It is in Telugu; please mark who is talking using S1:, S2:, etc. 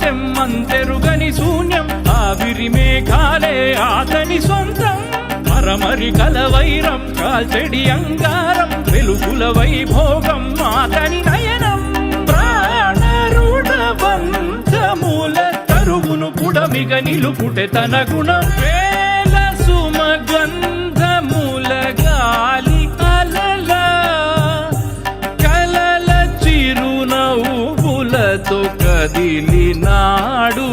S1: తెమ్మంతెరుగని శూన్యం ఆవిరి మేఘాలే ఆతని సొంతం మరమరి కలవైరం కాల్చెడి అంగారం వెలుగుల వైభోగం ఆతని నయనం ప్రాణరుడ వంశమూల తరువును పుడమిగ నిలుపుటె తన గుణం వేల సుమగంధమూల గాలి అలల కలల చిరునవ్వులతో కదిలినాడు